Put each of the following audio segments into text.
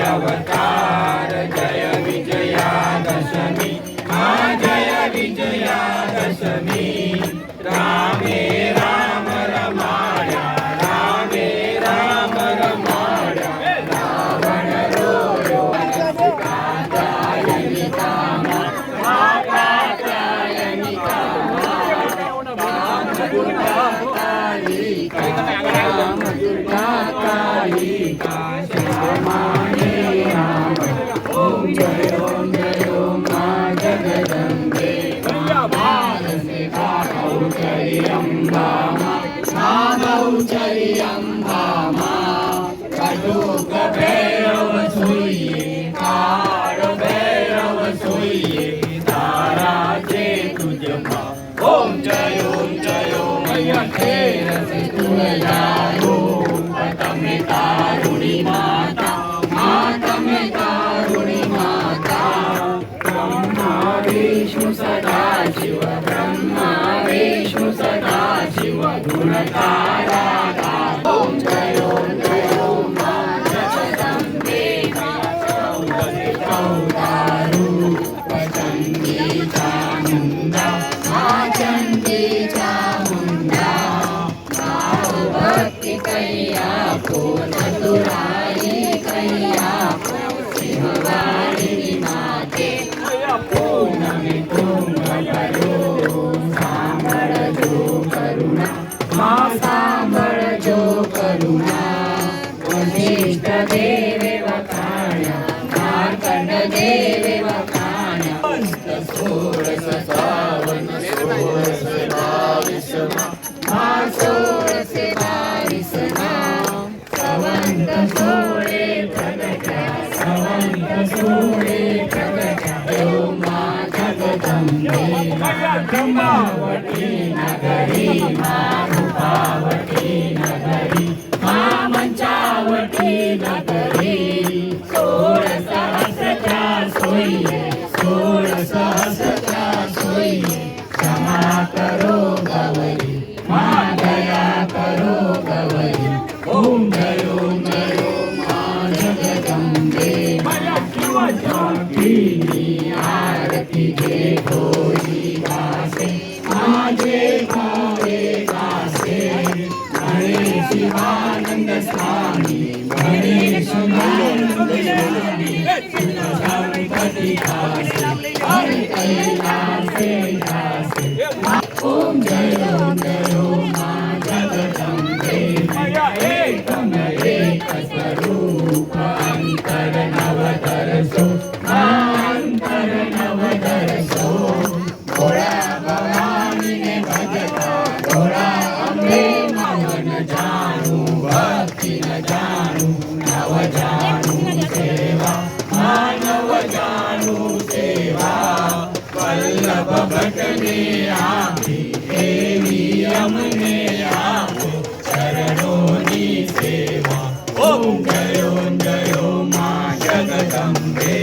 अवतार जय विजया दशमी जय विजया दशमी रामे राम रमाया रामे राम रमाया रावण रोयो कात्यायनि कामा कात्यायनि कामा राम दुर्गा कालिका राम दुर्गा कालिका श्यामाने ओम जय ओम मां जगदम्बे भारते बाहुचरी अम्बा बाहुचरी अम्बा कटुक भैरव सोइए कार भैरव सोइए तारा जे तुझ ओम जय मैया तेर से तुलजारो तमे तारुणी माता माता में तारुणी माता ब्रह्मा विष्णु सदा शिव ब्रह्मा विष्णु सदा शिव गुणकारा ओम जय मां जगदम्बे रूप चंडी चामुंडा चंडी चामुंडा भक्ति कैया को चतुराई कैया को शिववाणी माते पूर्णमि तुंगलो सांबळ जो करुणा मां सांबळ जो करुणा वशिष्ठ देवे वखाण्या मार्कंड देवे वखाण्या षोडश श्रावण षोडश बावीस षोडशे बावीस सवंत सोळे प्रगटा सवंत सोळे प्रगटा देव मां जगदम्बे ब्रह्मावती नगरी मां रूपावती नगरी मां मंचावती नगरी षोडशहस्रचा सोइए षोडशहस्रचा सोइए क्षमा करो गवरी मां दया करो गवरी ओम जय मां जगदम्बे की आरती जे कोई गासे माजे भावे गासे गणेश शिवानंद स्वामी गणेश शिवानंद स्वामी गणपति गासे हरि कैलासे गासे ओम जय मां जगदम्बे एकम एक स्वरूप अंतर नवदर्शो अंतर नवदर्शो भोळा भवानी ने भजता भोळा अम्बे मन जानू भक्ति न जानू नव जानू सेवा मानव जानू सेवा वल्लभ भटने आपी देवी अमने आप चरणोनी सेवा ओम जय मां जगदम्बे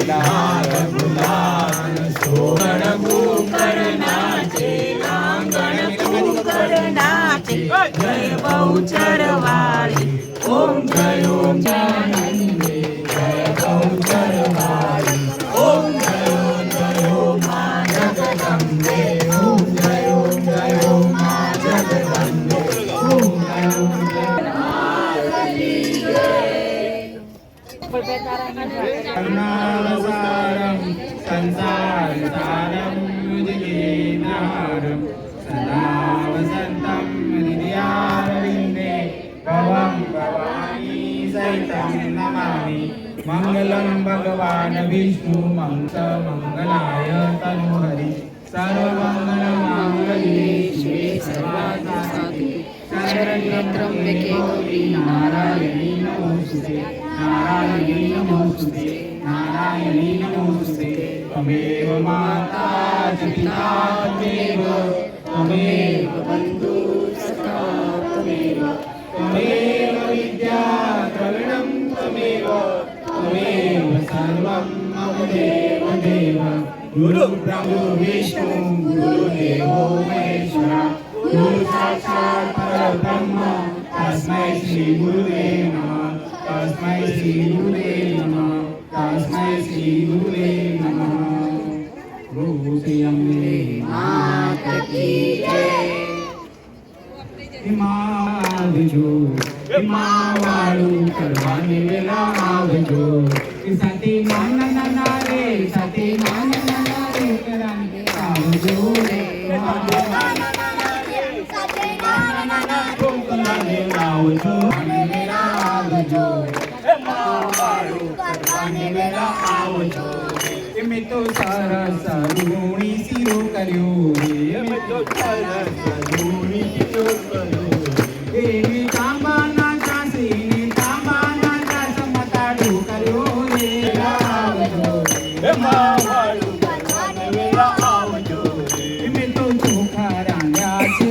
लाल गुलाल सोगण भूकर नाचे लांगण भूकर नाचे जय बहुचर वाली ओम जय जानंदे जय बहुचर वाली ओम जय मां जगदम्बे ओम जय मां जगदम्बे ओम करुणावसारं संसारसारं मुदिनीनारं सदा वसन्तं हृदयारविन्दे भवं भवानी सहितं नमामि मङ्गलं भगवान् विष्णु मंगलाय तनुहरि सर्वमङ्गलमाङ्गल्ये शिवे सर्वार्थसाधिके शरण्ये त्र्यंबके गौरी नारायणी नमोस्तुते नारायणी नमोस्तुते नारायणी नमोस्तुते त्वमेव माता च पिता त्वमेव त्वमेव बन्धु सखा त्वमेव त्वमेव विद्या द्रविणं त्वमेव त्वमेव सर्वं मम देव देव गुरु ब्रह्मा विष्णु गुरुदेवो महेश्वरा गुरु साक्षात् परब्रह्म तस्मै श्री गुरुवे नमः तस्मै श्री गुरुवे नमः तस्मै श्री गुरुवे नमः गुरु अम्बे मात की जय। आवજો વાળું કરવાની વેલા આવજો સાથે નાના રે સાથે નાના રે કરવાની આવજો રે આવજો વાળું કરવાની વેલા આવજો મેં તો સરસ રૂણી શીરો કર્યો રે મેં તો સરસ રૂણી શીરો કર્યો એની તાંબાના ચાસીને તાંબાના ચાસમાં કર્યો રે આવજો હે માવાળું કરવાને વેલા આવજો મેં તો ચોખા રાંધ્યા છે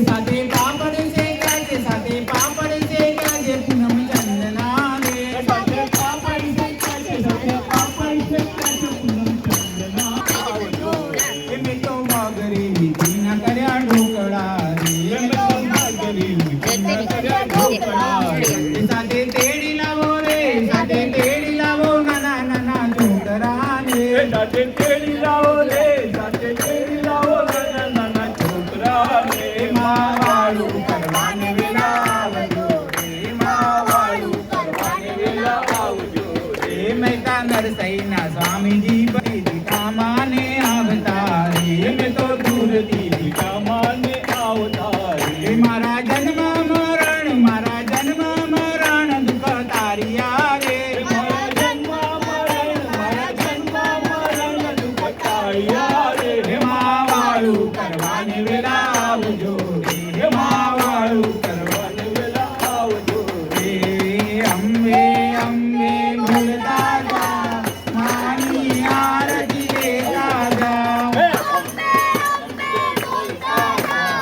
સાથે પાપડ શેક્યા છે સાથે પાપડ શેક્યા છે પૂનમ ચંદના રે સાથે પાપડ શેક્યા છે સાથે પાપડ શેક્યા છે પૂનમ ચંદના આવજો મેં તો મગરી મીઠીના કર્યા ઢોકળા સાથે તેડી લાવો રે સાથે તેડી લાવો નાના નાના છોકરા ને સાથે તેડી લાવો રે સાથે તેડી લાવો નાના નાના છોકરા ને માવાળું કરવાને વેલા આવજો રે માવાળું કરવાને વેલા આવજો રે મહેતા નરસૈના સ્વામીજી બધી કામાને આવતા રે મેં તો દૂરથી કામાને આવતા રે મારા જન્મ મારા જન્મ મરણ દુઃખ તારિયા રે મારા જન્મ મરણ દુઃખ તારિયા રે માવાળું કરવાને વેલા આવજો રે માવાળું કરવાને વેલા આવજો રે અંબે અંબે બોલતા જા માની આરતી દેતા જા અંબે અંબે બોલતા જા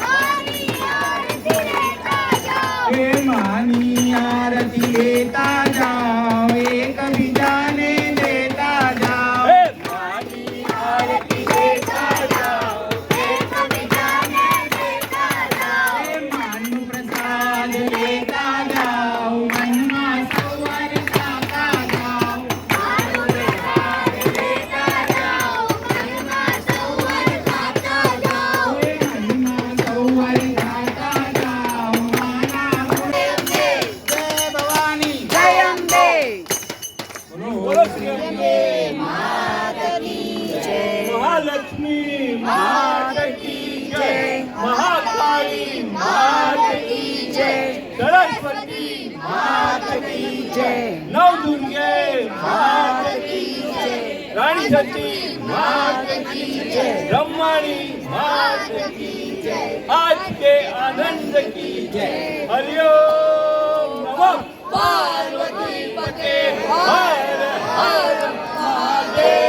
માની આરતી દેતા જા હે માની આરતી લેતા જાઓ એકબીજાને દેતા જાઓ હે માની આરતી લેતા જાઓ એકબીજાને દેતા જાઓ હે માનું પ્રસાદ લેતા જાઓ મનમાં સવાર ખાતા જાઓ માનું પ્રસાદ લેતા જાઓ મનમાં સવાર ખાતા જાઓ હે મનમાં સવાર ખાતા જાઓ માના बोलो श्री अम्बे मात की जय। महालक्ष्मी मात की जय महाकाली मात की जय सरस्वती मात की जय नवदुर्गे मात की जय रानी सती मात की जय ब्रह्माणी मात की जय आज के आनंद की जय हरिओम नमः पार्वती पते हर हर जय।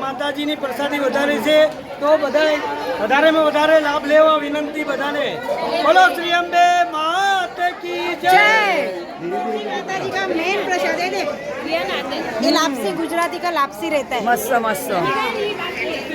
માતાજીની પ્રસાદી વધારે છે તો બધાએ વધારેમાં વધારે લાભ લેવા વિનંતી બધાને. બોલો શ્રી અંબે માત ये लापसी गुजराती का लापसी रहता है मस्त मस्त